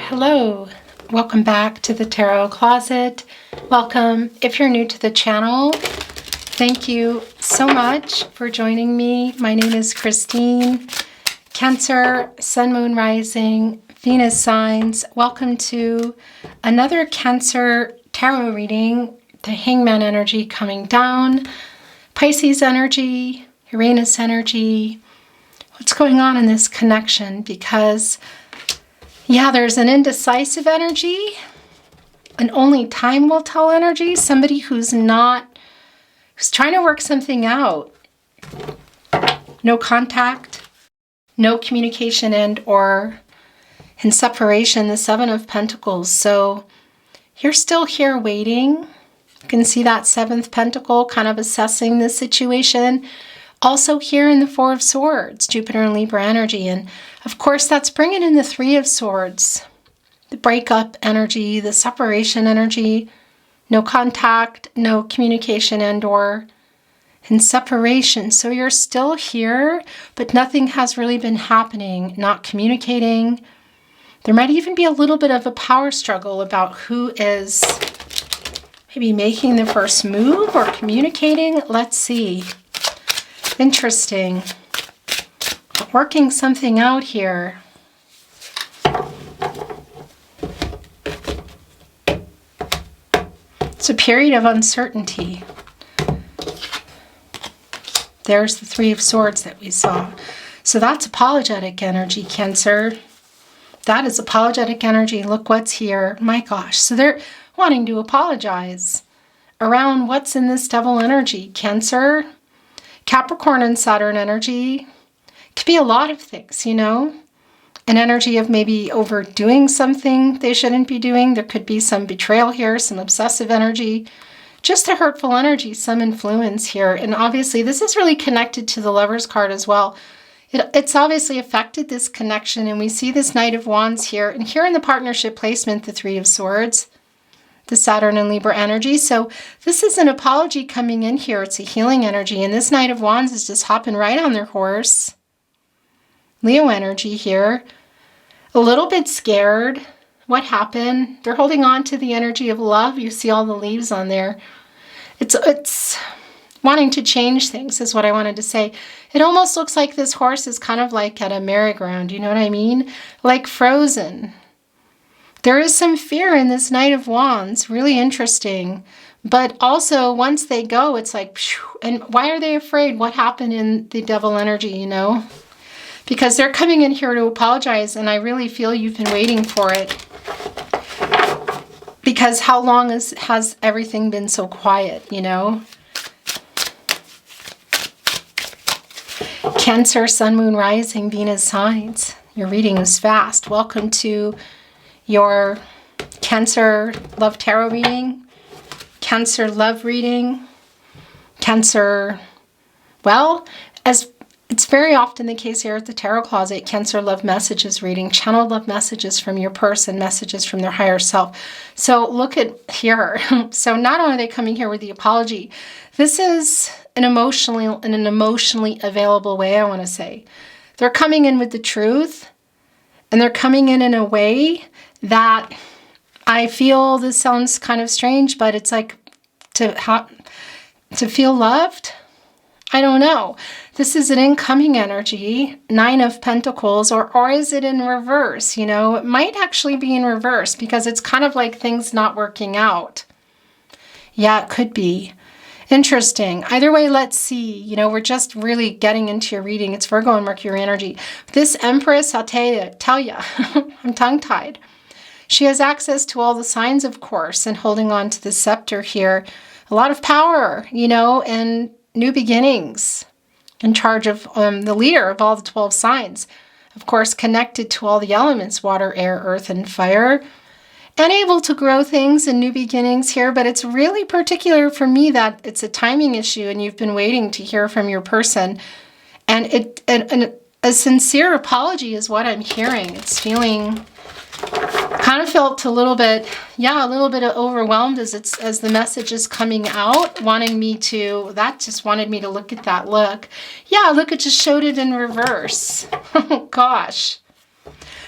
Hello. Welcome back to the Tarot Closet. Welcome. If you're new to the channel, thank you so much for joining me. My name is Christine. Cancer, Sun, Moon, Rising, Venus signs. Welcome to another Cancer tarot reading. The Hangman energy coming down. Pisces energy, Uranus energy. What's going on in this connection? Because yeah, there's an indecisive energy, an only time will tell energy, somebody who's trying to work something out. No contact, no communication, and or in separation, the Seven of Pentacles. So you're still here waiting. You can see that Seventh Pentacle kind of assessing the situation. Also here in the Four of Swords, Jupiter and Libra energy. And of course, that's bringing in the Three of Swords, the breakup energy, the separation energy, no contact, no communication, and or in separation. So you're still here, but nothing has really been happening, not communicating. There might even be a little bit of a power struggle about who is maybe making the first move or communicating. Let's see. Interesting. Working something out here. It's a period of uncertainty. There's the Three of Swords that we saw. So that's apologetic energy, Cancer. That is apologetic energy. Look what's here. My gosh. So they're wanting to apologize around what's in this Devil energy, Cancer. Capricorn and Saturn energy could be a lot of things, you know. An energy of maybe overdoing something they shouldn't be doing. There could be some betrayal here, some obsessive energy, just a hurtful energy, some influence here. And obviously this is really connected to the Lover's card as well. It's obviously affected this connection, and we see this Knight of Wands here. And here in the partnership placement, the Three of Swords, the Saturn and Libra energy. So this is an apology coming in here. It's a healing energy. And this Knight of Wands is just hopping right on their horse. Leo energy here. A little bit scared. What happened? They're holding on to the energy of love. You see all the leaves on there. It's wanting to change things is what I wanted to say. It almost looks like this horse is kind of like at a merry-go-round. You know what I mean? Like frozen. There is some fear in this Knight of Wands, really interesting. But also, once they go, it's like, phew, and why are they afraid? What happened in the Devil energy, you know? Because they're coming in here to apologize, and I really feel you've been waiting for it. Because how long has everything been so quiet, you know? Cancer, Sun, Moon, Rising, Venus signs. Your reading is fast. Welcome to your Cancer Love Tarot reading, Cancer Love reading, Cancer, well, as it's very often the case here at the Tarot Closet, Cancer Love Messages reading, channel love messages from your person, messages from their higher self. So look at here. So not only are they coming here with the apology, this is in an emotionally available way, I want to say. They're coming in with the truth, and they're coming in a way that I feel, this sounds kind of strange, but it's like to feel loved. I don't know. This is an incoming energy, Nine of Pentacles, or is it in reverse? You know, it might actually be in reverse because it's kind of like things not working out. Yeah, it could be. Interesting. Either way, let's see. You know, we're just really getting into your reading. It's Virgo and Mercury energy. This Empress, I'll tell you, I'm tongue-tied. She has access to all the signs, of course, and holding on to the scepter here. A lot of power, you know, and new beginnings. In charge of the leader of all the 12 signs. Of course, connected to all the elements, water, air, earth, and fire. And able to grow things and new beginnings here. But it's really particular for me that it's a timing issue and you've been waiting to hear from your person. And a sincere apology is what I'm hearing. It's feeling, kind of felt a little bit overwhelmed as the message is coming out, that just wanted me to look at that look. Yeah, look, it just showed it in reverse. Oh gosh.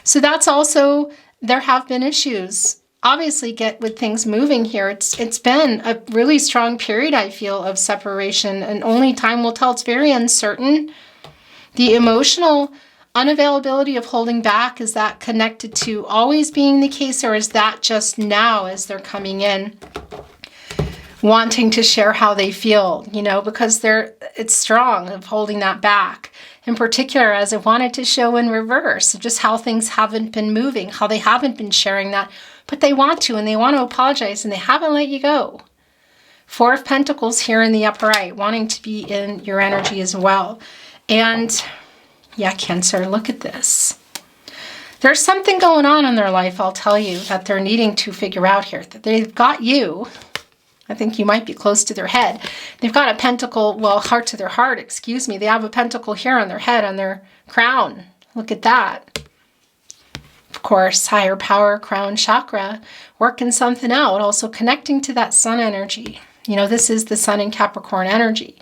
So that's also there have been issues. Obviously, get with things moving here. It's been a really strong period, I feel, of separation, and only time will tell. It's very uncertain. The emotional unavailability of holding back, is that connected to always being the case, or is that just now as they're coming in, wanting to share how they feel, you know, because it's strong of holding that back. In particular, as I wanted to show in reverse, just how things haven't been moving, how they haven't been sharing that, but they want to, and they want to apologize, and they haven't let you go. Four of Pentacles here in the upper right, wanting to be in your energy as well. And yeah, Cancer, look at this. There's something going on in their life, I'll tell you, that they're needing to figure out here. That they've got you. I think you might be close to their head. They've got a pentacle, well, heart to their heart, excuse me. They have a pentacle here on their head, on their crown. Look at that. Of course, higher power, crown chakra, working something out, also connecting to that sun energy. You know, this is the sun in Capricorn energy.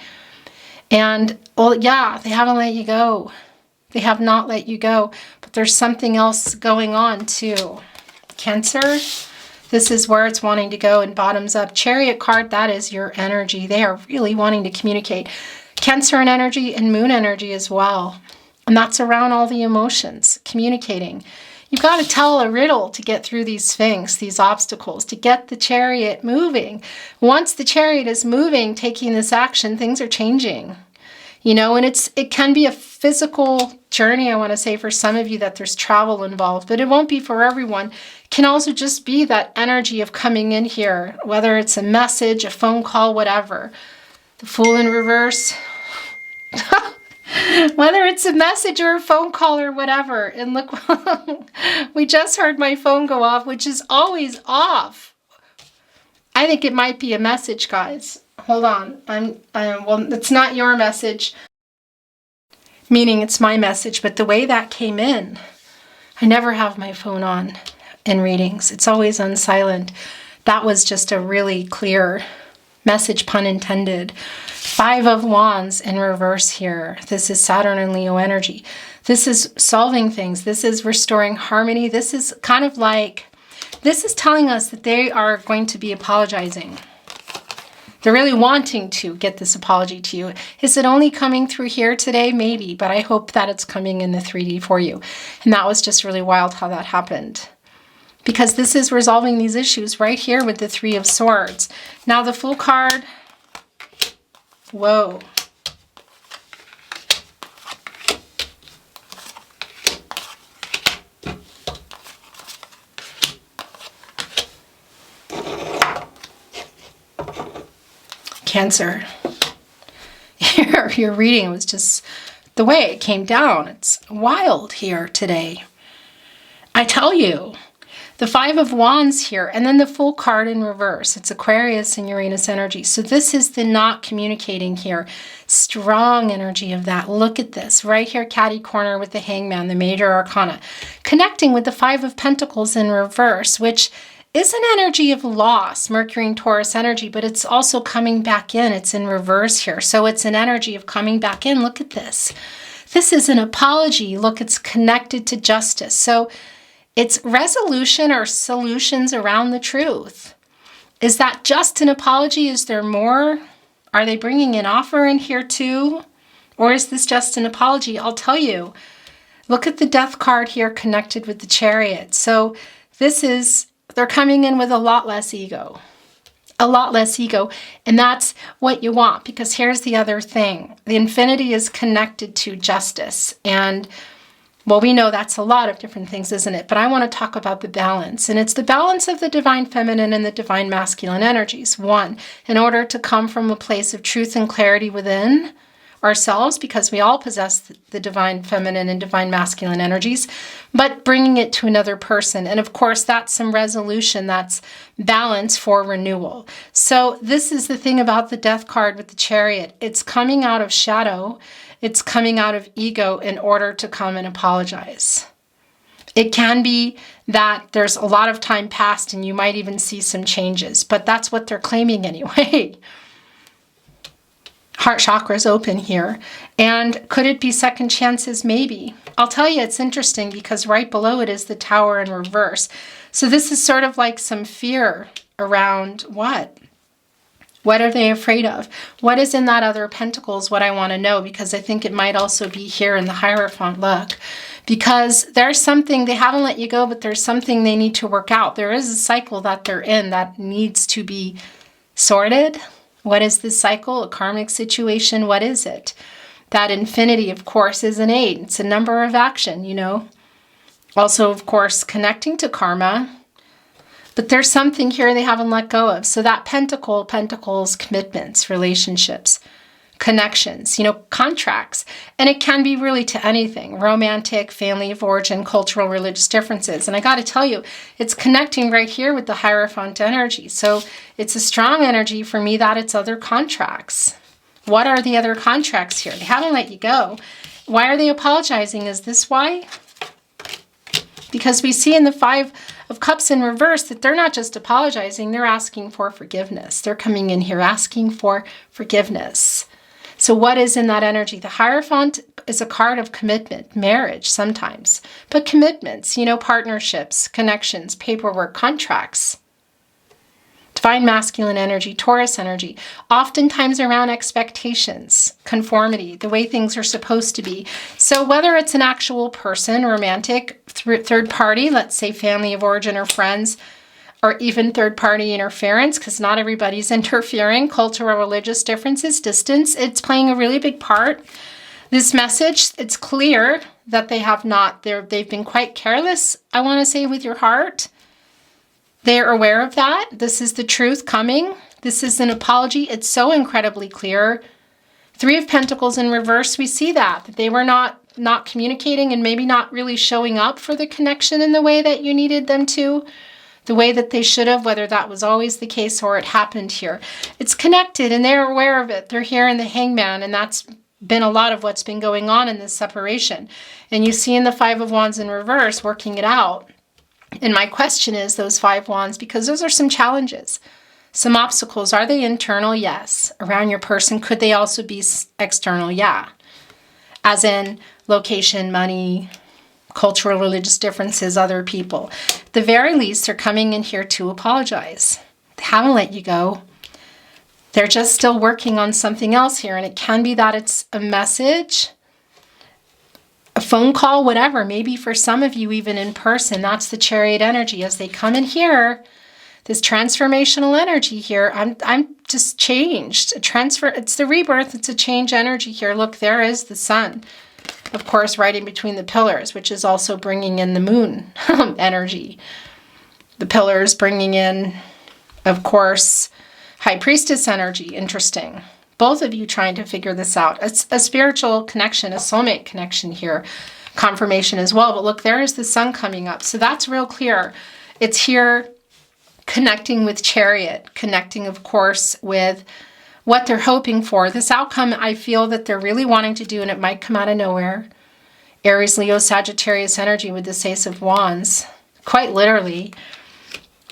And, well, yeah, they haven't let you go. They have not let you go. But there's something else going on, too. Cancer, this is where it's wanting to go, and bottoms up. Chariot card, that is your energy. They are really wanting to communicate. Cancer and energy and moon energy as well. And that's around all the emotions, communicating. You've got to tell a riddle to get through these sphinx, these obstacles, to get the chariot moving. Once the chariot is moving, taking this action, things are changing. You know, and it can be a physical journey, I want to say, for some of you, that there's travel involved, but it won't be for everyone. It can also just be that energy of coming in here, whether it's a message, a phone call, whatever. The Fool in reverse. Whether it's a message or a phone call or whatever. And look, we just heard my phone go off, which is always off. I think it might be a message, guys. Hold on. Well, it's not your message, meaning it's my message, but the way that came in, I never have my phone on in readings. It's always on silent. That was just a really clear message, pun intended. Five of Wands in reverse here. This is Saturn and Leo energy. This is solving things. This is restoring harmony. This is kind of like, this is telling us that they are going to be apologizing. They're really wanting to get this apology to you. Is it only coming through here today? Maybe, but I hope that it's coming in the 3D for you. And that was just really wild how that happened. Because this is resolving these issues right here with the Three of Swords. Now the Fool card, whoa. Cancer, your reading was just the way it came down. It's wild here today. I tell you, the Five of Wands here, and then the Fool card in reverse. It's Aquarius and Uranus energy. So this is the not communicating here. Strong energy of that. Look at this. Right here, catty corner with the Hangman, the major arcana. Connecting with the Five of Pentacles in reverse, which is an energy of loss, Mercury and Taurus energy, but it's also coming back in. It's in reverse here. So it's an energy of coming back in. Look at this. This is an apology. Look, it's connected to justice. So it's resolution or solutions around the truth. Is that just an apology? Is there more? Are they bringing an offer in here too? Or is this just an apology? I'll tell you. Look at the Death card here connected with the Chariot. So this is, they're coming in with a lot less ego. A lot less ego. And that's what you want, because here's the other thing. The infinity is connected to justice. And well, we know that's a lot of different things, isn't it? But I want to talk about the balance. And it's the balance of the divine feminine and the divine masculine energies. One, in order to come from a place of truth and clarity within ourselves, because we all possess the divine feminine and divine masculine energies, but bringing it to another person. And of course, that's some resolution, that's balance for renewal. So this is the thing about the Death card with the Chariot. It's coming out of shadow. It's coming out of ego in order to come and apologize. It can be that there's a lot of time passed and you might even see some changes, but that's what they're claiming anyway. Heart chakra is open here. And could it be second chances? Maybe. I'll tell you, it's interesting because right below it is the Tower in reverse. So this is sort of like some fear around what? What are they afraid of? What is in that other pentacles? What I want to know, because I think it might also be here in the Hierophant. Look, because there's something, they haven't let you go, but there's something they need to work out. There is a cycle that they're in that needs to be sorted. What is this cycle? A karmic situation? What is it? That infinity, of course, is an 8. It's a number of action, you know. Also, of course, connecting to karma. But there's something here they haven't let go of. So that pentacle, pentacles, commitments, relationships, connections, you know, contracts. And it can be really to anything. Romantic, family of origin, cultural, religious differences. And I got to tell you, it's connecting right here with the Hierophant energy. So it's a strong energy for me that it's other contracts. What are the other contracts here? They haven't let you go. Why are they apologizing? Is this why? Because we see in the 5 of Cups in reverse that they're not just apologizing, they're asking for forgiveness. They're coming in here asking for forgiveness. So what is in that energy? The Hierophant is a card of commitment, marriage sometimes, but commitments, you know, partnerships, connections, paperwork, contracts. Divine masculine energy, Taurus energy, oftentimes around expectations, conformity, the way things are supposed to be. So whether it's an actual person, romantic, third party, let's say family of origin or friends, or even third party interference, because not everybody's interfering, cultural, religious differences, distance, it's playing a really big part. This message, it's clear that they have not, they've been quite careless, I want to say, with your heart. They're aware of that. This is the truth coming. This is an apology. It's so incredibly clear. 3 of Pentacles in reverse, we see that they were not communicating and maybe not really showing up for the connection in the way that you needed them to, the way that they should have, whether that was always the case or it happened here. It's connected and they're aware of it. They're here in the Hangman, and that's been a lot of what's been going on in this separation. And you see in the 5 of Wands in reverse, working it out. And my question is those 5 wands, because those are some challenges, some obstacles. Are they internal? Yes. Around your person. Could they also be external? Yeah. As in location, money, cultural, religious differences, other people. At the very least, they're coming in here to apologize. They haven't let you go. They're just still working on something else here. And it can be that it's a message, a phone call, whatever. Maybe for some of you, even in person. That's the Chariot energy. As they come in here, this transformational energy here, I'm just changed. A transfer, it's the rebirth, it's a change energy here. Look, there is the sun, of course, right in between the pillars, which is also bringing in the moon energy. The pillars bringing in, of course, High Priestess energy. Interesting. Both of you trying to figure this out. It's a spiritual connection, a soulmate connection here. Confirmation as well. But look, there is the sun coming up. So that's real clear. It's here connecting with Chariot, connecting, of course, with what they're hoping for. This outcome, I feel that they're really wanting to do, and it might come out of nowhere. Aries, Leo, Sagittarius energy with this Ace of Wands. Quite literally,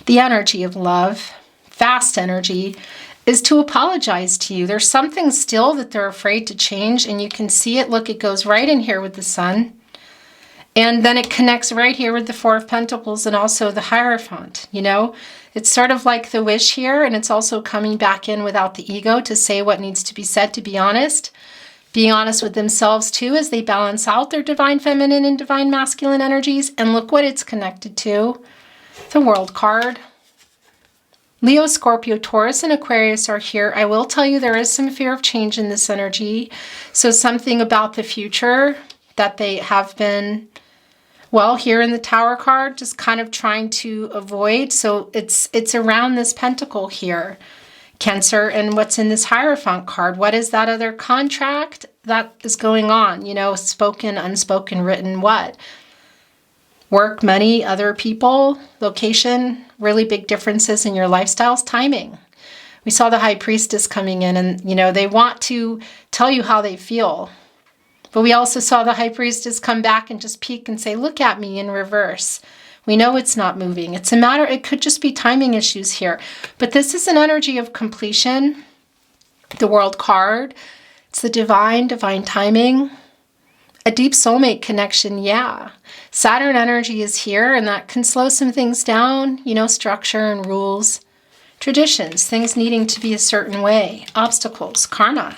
the energy of love, fast energy, is to apologize to you. There's something still that they're afraid to change, and you can see it. Look, it goes right in here with the sun. And then it connects right here with the 4 of Pentacles and also the Hierophant, you know? It's sort of like the wish here, and it's also coming back in without the ego to say what needs to be said, to be honest. Being honest with themselves, too, as they balance out their divine feminine and divine masculine energies. And look what it's connected to. The World card. Leo, Scorpio, Taurus, and Aquarius are here. I will tell you there is some fear of change in this energy. So something about the future that they have been, well, here in the Tower card, just kind of trying to avoid. So it's around this pentacle here, Cancer, and what's in this Hierophant card. What is that other contract that is going on? You know, spoken, unspoken, written, what? Work, money, other people, location, really big differences in your lifestyles, timing. We saw the High Priestess coming in, and, you know, they want to tell you how they feel. But we also saw the High Priestess come back and just peek and say, look at me, in reverse. We know it's not moving. It's a matter, it could just be timing issues here. But this is an energy of completion. The World card, it's the divine timing. A deep soulmate connection, yeah. Saturn energy is here, and that can slow some things down, you know, structure and rules, traditions, things needing to be a certain way, obstacles, karma.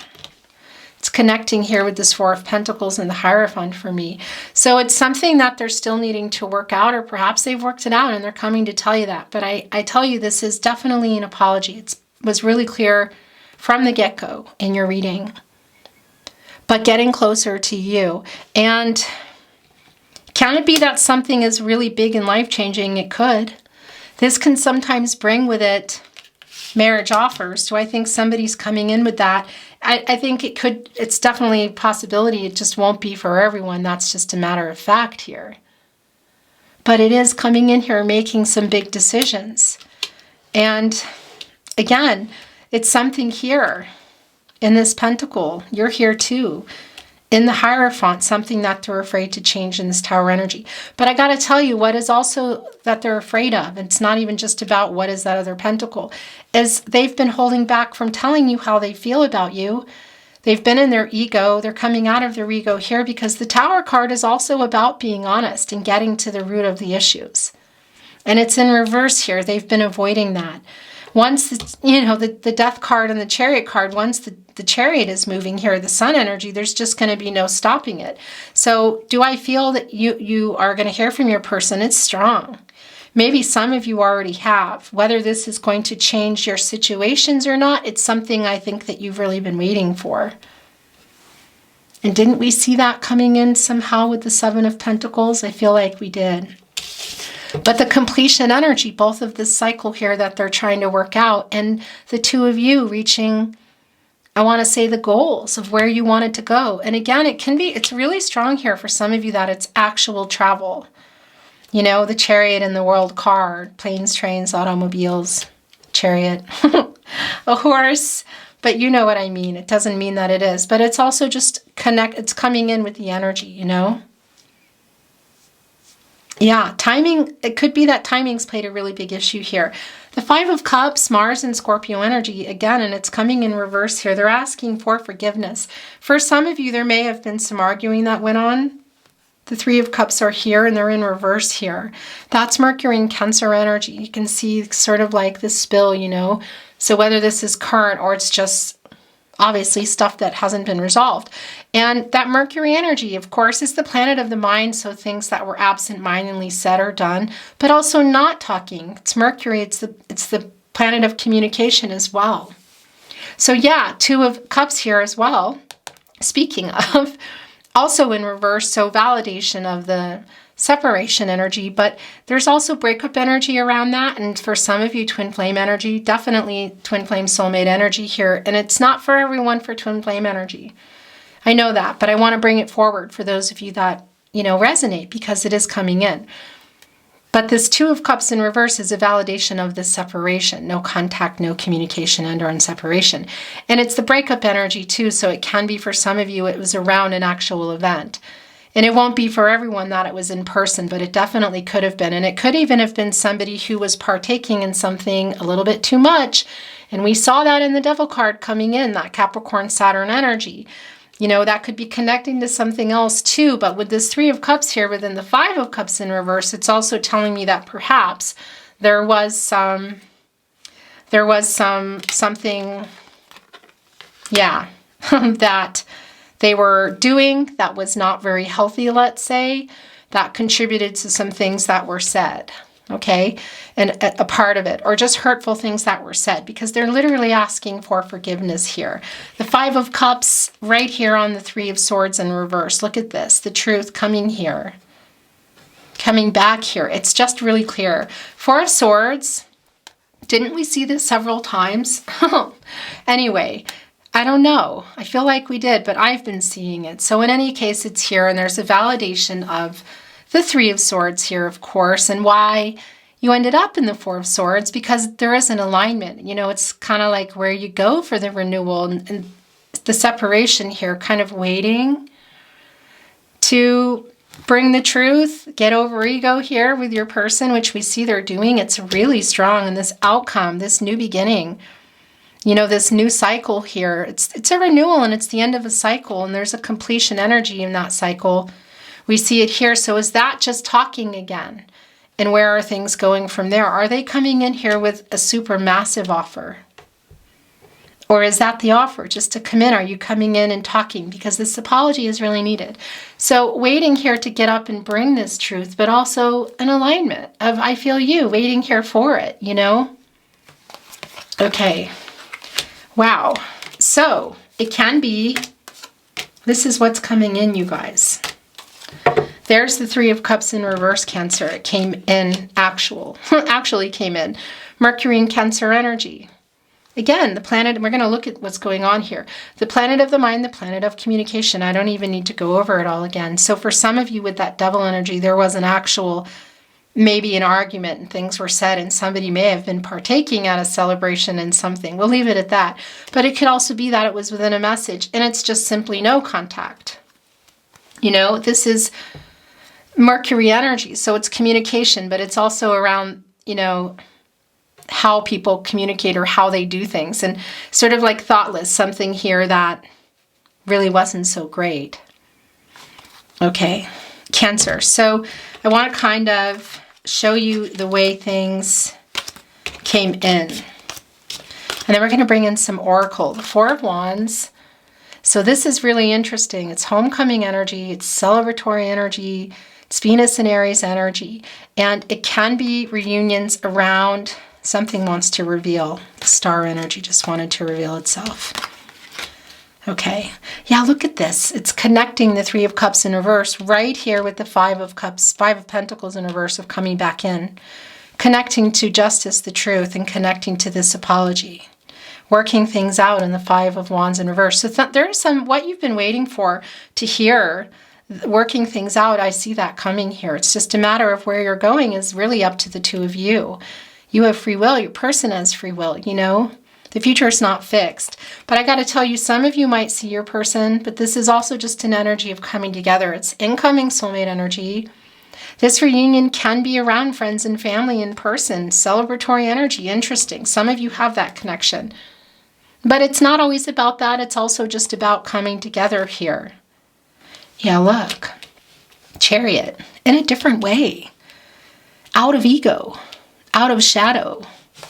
It's connecting here with this Four of Pentacles and the Hierophant for me. So it's something that they're still needing to work out, or perhaps they've worked it out and they're coming to tell you that. But I tell you, this is definitely an apology. It was really clear from the get-go in your reading. But getting closer to you. And can it be that something is really big and life-changing? It could. This can sometimes bring with it marriage offers. Do I think somebody's coming in with that? I think it could. It's definitely a possibility. It just won't be for everyone. That's just a matter of fact here. But it is coming in here making some big decisions. And again, it's something here in this pentacle. You're here too. In the Hierophant, something that they're afraid to change in this Tower energy. But I got to tell you, what is also that they're afraid of, it's not even just about what is that other pentacle, is they've been holding back from telling you how they feel about you. They've been in their ego. They're coming out of their ego here because the Tower card is also about being honest and getting to the root of the issues. And it's in reverse here. They've been avoiding that. Once, the Death card and the Chariot card, once the Chariot is moving here, the Sun energy, there's just going to be no stopping it. So do I feel that you are going to hear from your person? It's strong. Maybe some of you already have. Whether this is going to change your situations or not, it's something I think that you've really been waiting for. And didn't we see that coming in somehow with the Seven of Pentacles? I feel like we did. But the completion energy, both of this cycle here that they're trying to work out, and the two of you reaching, I want to say, the goals of where you wanted to go. And again, it's really strong here for some of you that it's actual travel. You know, the Chariot and the World card, planes, trains, automobiles, Chariot, a horse. But you know what I mean. It doesn't mean that it is. But it's also just it's coming in with the energy, you know. Yeah, timing, it could be that timing's played a really big issue here. The Five of Cups, Mars and Scorpio energy, again, and it's coming in reverse here. They're asking for forgiveness. For some of you, there may have been some arguing that went on. The Three of Cups are here and they're in reverse here. That's Mercury and Cancer energy. You can see sort of like this spill, you know. So whether this is current or it's just obviously stuff that hasn't been resolved. And that Mercury energy, of course, is the planet of the mind, so things that were absent-mindedly said or done, but also not talking. It's Mercury, it's the planet of communication as well. So yeah, Two of Cups here as well. Speaking of, also in reverse, so validation of the separation energy, but there's also breakup energy around that. And for some of you, twin flame energy, definitely twin flame soulmate energy here. And it's not for everyone for twin flame energy. I know that, but I want to bring it forward for those of you that, you know, resonate because it is coming in. But this Two of Cups in reverse is a validation of this separation, no contact, no communication, and or in separation. And it's the breakup energy too. So it can be for some of you, it was around an actual event. And it won't be for everyone that it was in person, but it definitely could have been. And it could even have been somebody who was partaking in something a little bit too much. And we saw that in the Devil card coming in, that Capricorn Saturn energy. You know, that could be connecting to something else too. But with this Three of Cups here within the Five of Cups in reverse, it's also telling me that perhaps there was something, yeah, that they were doing that was not very healthy, let's say, that contributed to some things that were said, okay? And a part of it, or just hurtful things that were said, because they're literally asking for forgiveness here. The Five of Cups right here on the Three of Swords in reverse. Look at this, the truth coming here, coming back here. It's just really clear. Four of Swords, didn't we see this several times? Anyway, I don't know. I feel like we did, but I've been seeing it. So in any case, it's here, and there's a validation of the Three of Swords here, of course, and why you ended up in the Four of Swords, because there is an alignment. You know, it's kind of like where you go for the renewal and the separation here, kind of waiting to bring the truth, get over ego here with your person, which we see they're doing. It's really strong in this outcome, this new beginning. You know, this new cycle here, it's a renewal and it's the end of a cycle, and there's a completion energy in that cycle. We see it here. So is that just talking again? And where are things going from there? Are they coming in here with a super massive offer? Or is that the offer, just to come in? Are you coming in and talking? Because this apology is really needed. So waiting here to get up and bring this truth, but also an alignment of I feel you, waiting here for it, you know? Okay. Wow. So it can be, this is what's coming in, you guys. There's the Three of Cups in reverse, Cancer. It came in actually came in. Mercury in Cancer energy. Again, the planet, we're going to look at what's going on here. The planet of the mind, the planet of communication. I don't even need to go over it all again. So for some of you with that Devil energy, there was an actual, maybe an argument and things were said, and somebody may have been partaking at a celebration in something. We'll leave it at that. But it could also be that it was within a message and it's just simply no contact. You know, this is Mercury energy. So it's communication, but it's also around, you know, how people communicate or how they do things, and sort of like thoughtless, something here that really wasn't so great. Okay, Cancer. So I want to kind of show you the way things came in. And then we're going to bring in some Oracle, the Four of Wands. So this is really interesting. It's homecoming energy, it's celebratory energy, it's Venus and Aries energy, and it can be reunions around something wants to reveal. The Star energy just wanted to reveal itself. Okay. Yeah, look at this. It's connecting the Three of Cups in reverse right here with the Five of Cups, Five of Pentacles in reverse of coming back in. Connecting to justice, the truth, and connecting to this apology. Working things out in the Five of Wands in reverse. So there's some, what you've been waiting for to hear, working things out, I see that coming here. It's just a matter of where you're going is really up to the two of you. You have free will. Your person has free will, you know. The future is not fixed. But I got to tell you, some of you might see your person, but this is also just an energy of coming together. It's incoming soulmate energy. This reunion can be around friends and family in person. Celebratory energy. Interesting. Some of you have that connection. But it's not always about that. It's also just about coming together here. Yeah, look. Chariot. In a different way. Out of ego. Out of shadow,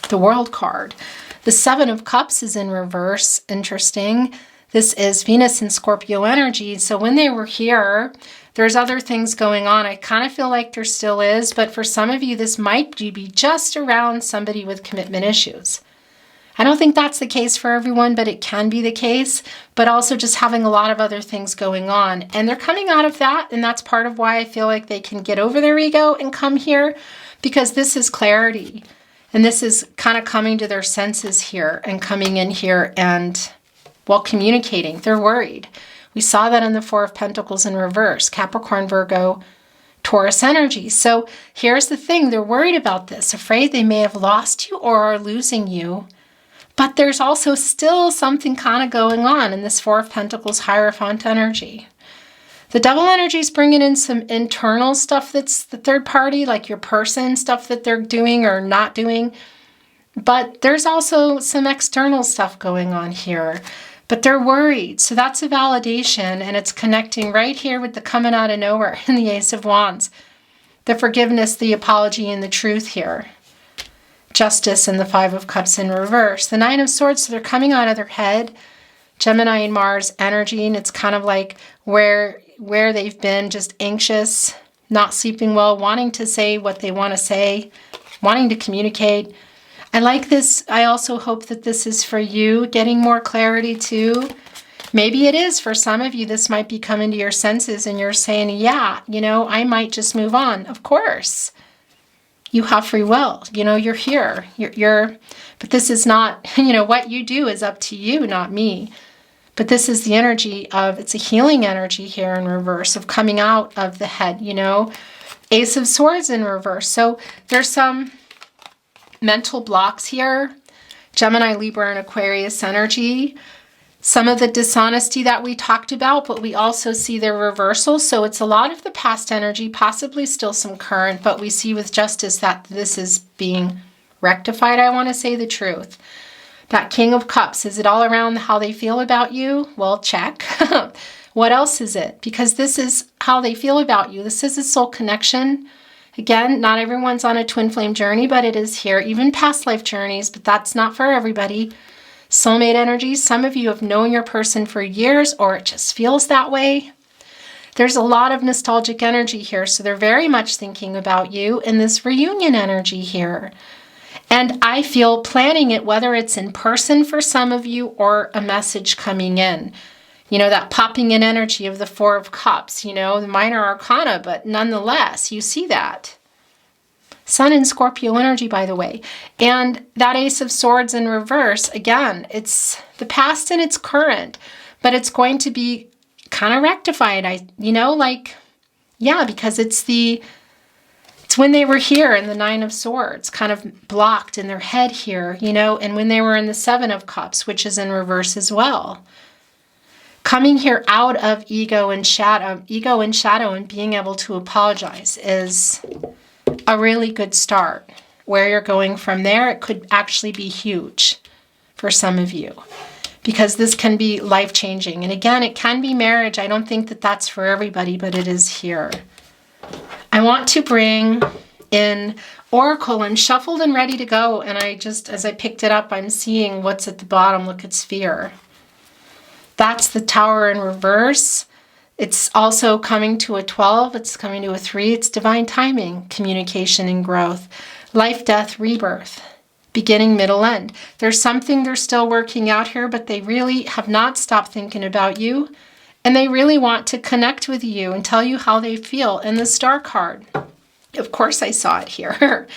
the World card. The Seven of Cups is in reverse. Interesting. This is Venus and Scorpio energy. So when they were here, there's other things going on. I kind of feel like there still is, but for some of you, this might be just around somebody with commitment issues. I don't think that's the case for everyone, but it can be the case, but also just having a lot of other things going on. And they're coming out of that, and that's part of why I feel like they can get over their ego and come here, because this is clarity. And this is kind of coming to their senses here and coming in here and, well, communicating. They're worried. We saw that in the Four of Pentacles in reverse, Capricorn, Virgo, Taurus energy. So here's the thing. They're worried about this, afraid they may have lost you or are losing you. But there's also still something kind of going on in this Four of Pentacles Hierophant energy. The Devil energy is bringing in some internal stuff that's the third party, like your person, stuff that they're doing or not doing. But there's also some external stuff going on here. But they're worried. So that's a validation, and it's connecting right here with the coming out of nowhere in the Ace of Wands. The forgiveness, the apology, and the truth here. Justice and the Five of Cups in reverse. The Nine of Swords, so they're coming out of their head. Gemini and Mars energy, and it's kind of like where they've been just anxious, not sleeping well, wanting to say what they want to say, wanting to communicate. I like this. I also hope that this is for you, getting more clarity too. Maybe it is for some of you. This might be coming to your senses and you're saying, yeah, you know, I might just move on. Of course. You have free will. You know, you're here. But this is not, you know, what you do is up to you, not me. But this is the energy of, it's a healing energy here in reverse of coming out of the head, you know. Ace of Swords in reverse. So there's some mental blocks here. Gemini, Libra, and Aquarius energy. Some of the dishonesty that we talked about, but we also see the reversal. So it's a lot of the past energy, possibly still some current, but we see with justice that this is being rectified. I want to say the truth. That King of Cups, is it all around how they feel about you? Well, check. What else is it? Because this is how they feel about you. This is a soul connection. Again, not everyone's on a twin flame journey, but it is here. Even past life journeys, but that's not for everybody. Soulmate energy. Some of you have known your person for years, or it just feels that way. There's a lot of nostalgic energy here, so they're very much thinking about you in this reunion energy here. And I feel planning it, whether it's in person for some of you or a message coming in. You know, that popping in energy of the Four of Cups, you know, the minor arcana, but nonetheless, you see that. Sun and Scorpio energy, by the way. And that Ace of Swords in reverse, again, it's the past and it's current, but it's going to be kind of rectified. Because it's when they were here in the Nine of Swords, kind of blocked in their head here, you know, and when they were in the Seven of Cups, which is in reverse as well. Coming here out of ego and shadow and being able to apologize is a really good start. Where you're going from there, it could actually be huge for some of you, because this can be life-changing. And again, it can be marriage. I don't think that that's for everybody, but it is here. I want to bring in Oracle. I'm shuffled and ready to go. And as I picked it up, I'm seeing what's at the bottom. Look, it's fear. That's the Tower in reverse. It's also coming to a 12. It's coming to a 3. It's divine timing, communication and growth, life, death, rebirth, beginning, middle, end. There's something they're still working out here, but they really have not stopped thinking about you. And they really want to connect with you and tell you how they feel. And the Star card, of course, I saw it here.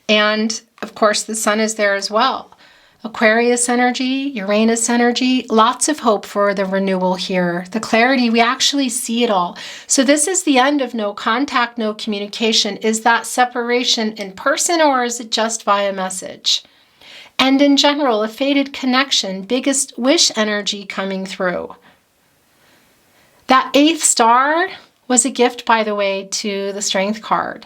And of course, the Sun is there as well. Aquarius energy, Uranus energy, lots of hope for the renewal here. The clarity, we actually see it all. So this is the end of no contact, no communication. Is that separation in person, or is it just via message? And in general, a faded connection, biggest wish energy coming through. That 8th star was a gift, by the way, to the Strength card.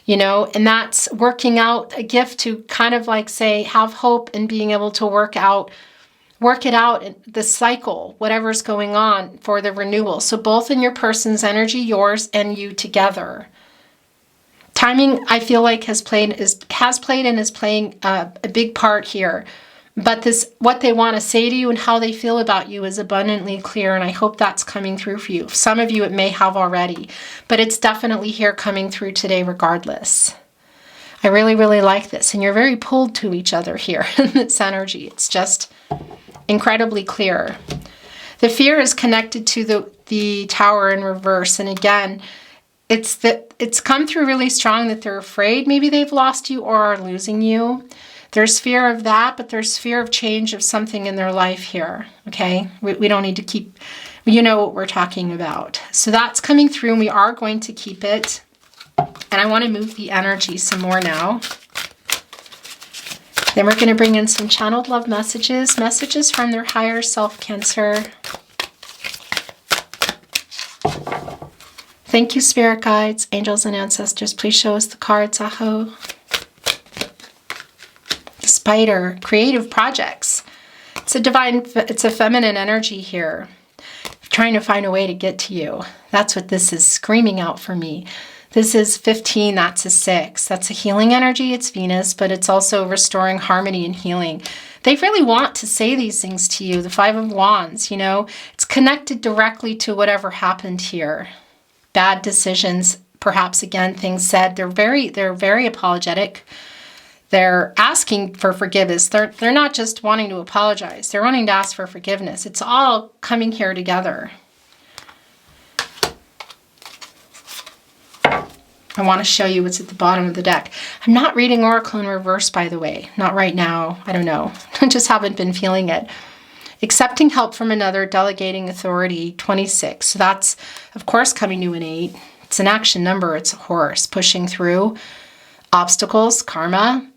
You know, and that's working out, a gift to kind of like say, have hope and being able to work it out, the cycle, whatever's going on for the renewal. So both in your person's energy, yours and you together. Timing, I feel like has played and is playing a big part here. But what they want to say to you and how they feel about you is abundantly clear, and I hope that's coming through for you. Some of you it may have already, but it's definitely here coming through today regardless. I really, really like this, and you're very pulled to each other here in this energy. It's just incredibly clear. The fear is connected to the Tower in reverse, and again, it's come through really strong that they're afraid maybe they've lost you or are losing you. There's fear of that, but there's fear of change of something in their life here, okay? We don't need to keep, you know what we're talking about. So that's coming through, and we are going to keep it. And I want to move the energy some more now. Then we're going to bring in some channeled love messages from their higher self, Cancer. Thank you, spirit guides, angels, and ancestors. Please show us the cards, Aho. Spider, creative projects. It's a feminine energy here. Trying to find a way to get to you. That's what this is screaming out for me. This is 15, that's a 6. That's a healing energy, it's Venus, but it's also restoring harmony and healing. They really want to say these things to you. The 5 of Wands, you know, it's connected directly to whatever happened here. Bad decisions, perhaps again, things said. They're very apologetic. They're asking for forgiveness. They're not just wanting to apologize. They're wanting to ask for forgiveness. It's all coming here together. I want to show you what's at the bottom of the deck. I'm not reading Oracle in reverse, by the way. Not right now. I don't know. I just haven't been feeling it. Accepting help from another, delegating authority, 26. So that's, of course, coming to an 8. It's an action number. It's a horse. Pushing through obstacles, karma.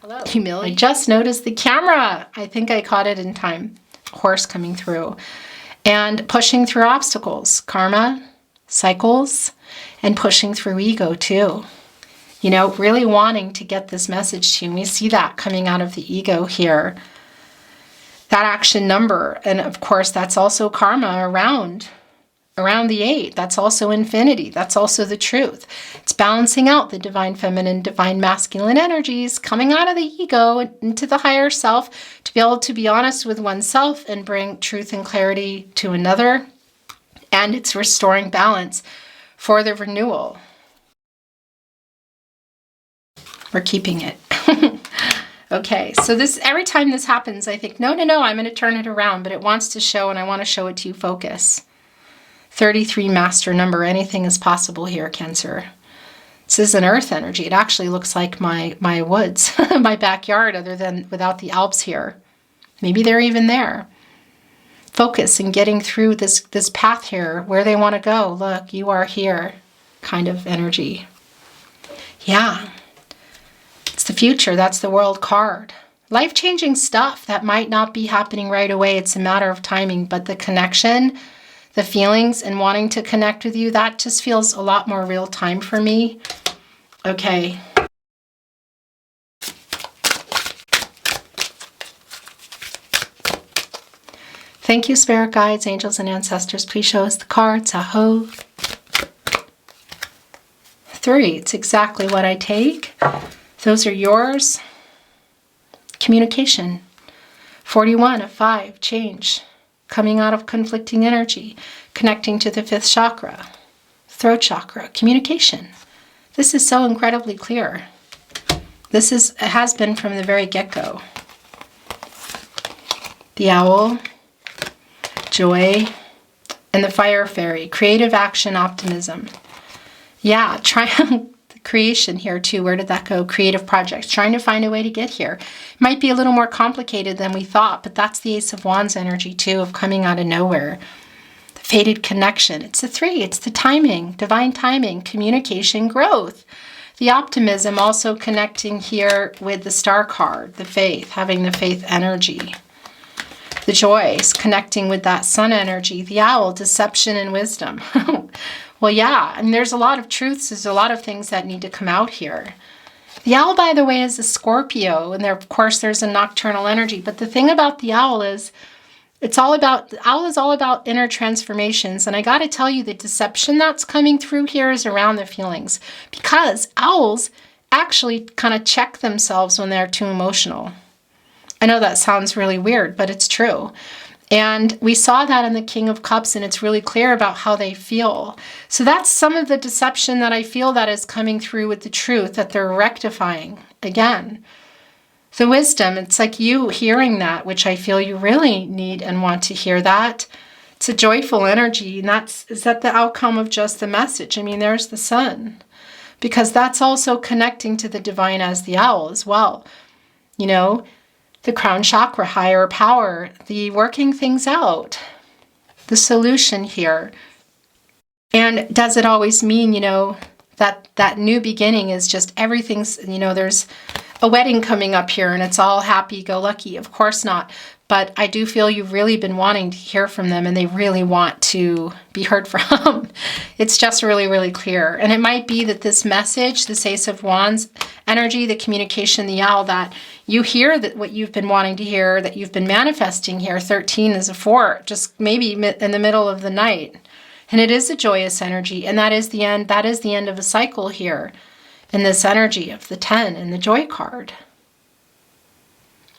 Hello. Humility. I just noticed the camera. I think I caught it in time. Horse coming through. And pushing through obstacles, karma, cycles, and pushing through ego too. You know, really wanting to get this message to you. And we see that coming out of the ego here. that action number. And of course, that's also karma around the 8. That's also infinity. That's also the truth. It's balancing out the divine feminine, divine masculine energies, coming out of the ego into the higher self to be able to be honest with oneself and bring truth and clarity to another. And it's restoring balance for the renewal. We're keeping it. Okay, so this, every time this happens, I think, no, I'm going to turn it around, but it wants to show, and I want to show it to you. Focus. 33 master number. Anything is possible here, Cancer. This is an earth energy. It actually looks like my woods, my backyard, other than without the Alps here. Maybe they're even there. Focus in getting through this path here, where they want to go. Look, you are here, kind of energy. Yeah. It's the future. That's the world card. Life-changing stuff that might not be happening right away. It's a matter of timing, but the connection, the feelings and wanting to connect with you, that just feels a lot more real time for me. Okay. Thank you, spirit guides, angels, and ancestors. Please show us the cards. Aho. 3. It's exactly what I take. Those are yours. Communication. 41 of 5. Change. Coming out of conflicting energy, connecting to the 5th chakra, throat chakra, communication. This is so incredibly clear. It has been from the very get-go. The owl, joy, and the fire fairy, creative action, optimism. Yeah, creation here too. Where did that go? Creative projects, trying to find a way to get here. Might be a little more complicated than we thought, but that's the Ace of Wands energy too, of coming out of nowhere. The fated connection. It's the 3. It's the timing, divine timing, communication, growth. The optimism, also connecting here with the star card, the faith, having the faith energy. The joys, connecting with that sun energy. The owl, deception and wisdom. Well, yeah, and there's a lot of truths. There's a lot of things that need to come out here. The owl, by the way, is a Scorpio, and there, of course, there's a nocturnal energy. But the thing about the owl is, the owl is all about inner transformations. And I got to tell you, the deception that's coming through here is around the feelings, because owls actually kind of check themselves when they're too emotional. I know that sounds really weird, but it's true. And we saw that in the King of Cups, and it's really clear about how they feel. So that's some of the deception that I feel that is coming through with the truth that they're rectifying. Again, the wisdom, it's like you hearing that, which I feel you really need and want to hear that. It's a joyful energy, and is that the outcome of just the message? I mean, there's the sun, because that's also connecting to the divine as the owl as well. You know, the crown chakra, higher power, the working things out, the solution here. And does it always mean, that new beginning is just everything's, there's a wedding coming up here and it's all happy-go-lucky? Of course not. But I do feel you've really been wanting to hear from them, and they really want to be heard from. It's just really, really clear. And it might be that this message, this Ace of Wands energy, the communication, the owl, that you hear that what you've been wanting to hear, that you've been manifesting here. 13 is a 4, just maybe in the middle of the night. And it is a joyous energy, and that is the end of a cycle here in this energy of the 10 and the joy card.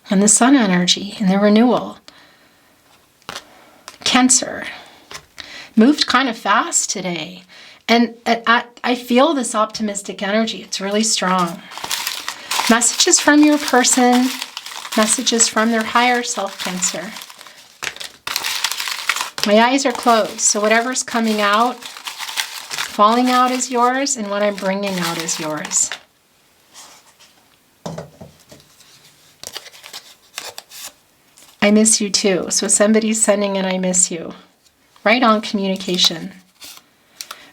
And the sun energy and the renewal. Cancer. Moved kind of fast today. And I feel this optimistic energy. It's really strong. Messages from your person. Messages from their higher self, Cancer. My eyes are closed, so whatever's coming out, falling out is yours, and what I'm bringing out is yours. I miss you too. So somebody's sending an I miss you. Right on, communication.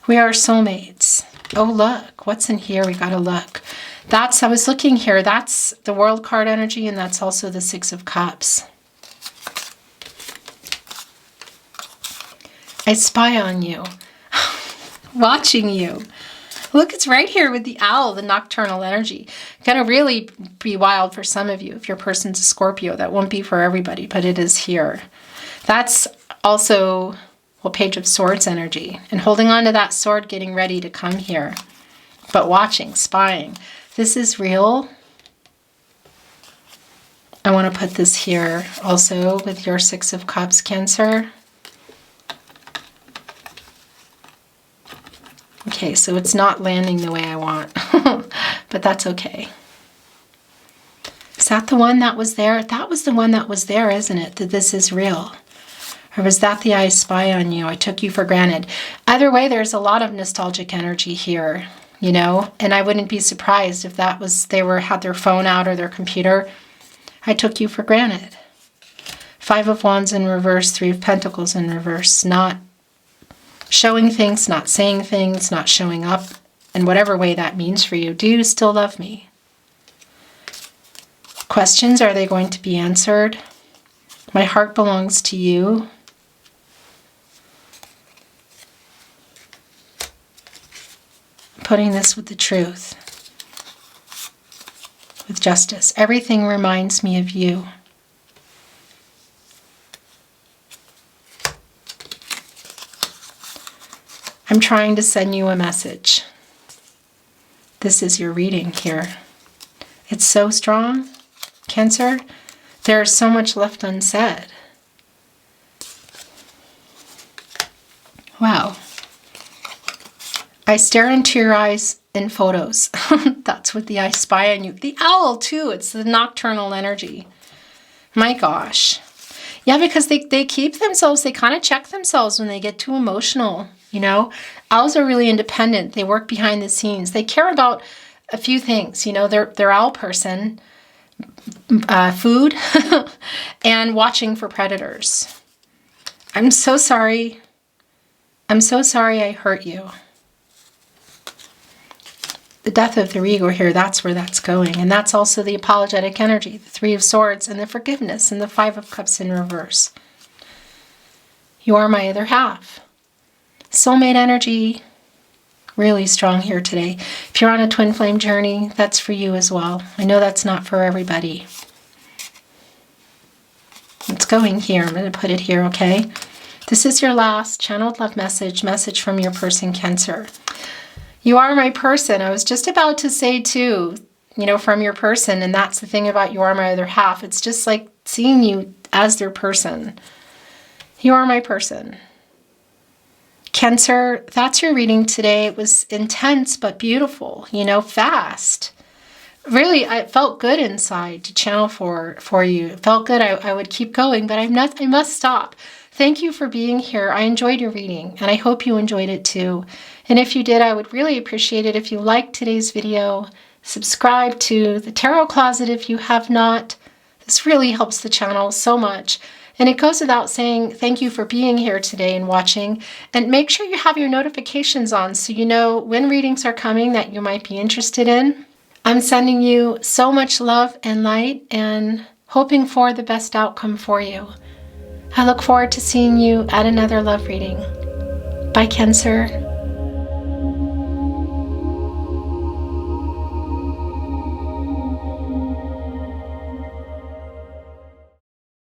We are soulmates. Oh, look, what's in here? We gotta look. I was looking here. That's the world card energy, and that's also the 6 of Cups. I spy on you, watching you. Look, it's right here with the owl, the nocturnal energy. Gonna really be wild for some of you. If your person's a Scorpio, that won't be for everybody, but it is here. That's also, well, Page of Swords energy. And holding on to that sword, getting ready to come here. But watching, spying. This is real. I want to put this here also with your Six of Cups, Cancer. Okay, so it's not landing the way I want, but that's okay. Is that the one that was there? That was the one that was there, isn't it? That this is real. Or was that the I spy on you? I took you for granted. Either way, there's a lot of nostalgic energy here, you know, and I wouldn't be surprised if that was, they had their phone out or their computer. I took you for granted. Five of Wands in reverse, Three of Pentacles in reverse, not showing things, not saying things, not showing up in whatever way that means for you. Do you still love me? Questions, are they going to be answered? My heart belongs to you. Putting this with the truth, with justice. Everything reminds me of you. I'm trying to send you a message. This is your reading here. It's so strong, Cancer. There's so much left unsaid. Wow. I stare into your eyes in photos. That's what the I spy on you. The owl too, it's the nocturnal energy. My gosh. Yeah, because they keep themselves, they kind of check themselves when they get too emotional, you know. Owls are really independent. They work behind the scenes. They care about a few things, you know. They're owl person, food, and watching for predators. I'm so sorry. I'm so sorry I hurt you. The death of their ego here, that's where that's going. And that's also the apologetic energy, the Three of Swords, and the forgiveness, and the Five of Cups in reverse. You are my other half. Soulmate energy, really strong here today. If you're on a twin flame journey, that's for you as well. I know that's not for everybody. It's going here. I'm going to put it here, okay? This is your last channeled love message from your person, Cancer. You are my person. I was just about to say too, you know, from your person, and that's the thing about you are my other half. It's just like seeing you as their person. You are my person. Cancer, that's your reading today. It was intense but beautiful, you know, fast. Really, it felt good inside to channel for you. It felt good. I would keep going, but I must stop. Thank you for being here. I enjoyed your reading, and I hope you enjoyed it too. And if you did, I would really appreciate it if you liked today's video. Subscribe to the Tarot Closet if you have not. This really helps the channel so much. And it goes without saying, thank you for being here today and watching. And make sure you have your notifications on so you know when readings are coming that you might be interested in. I'm sending you so much love and light and hoping for the best outcome for you. I look forward to seeing you at another love reading. Bye, Cancer.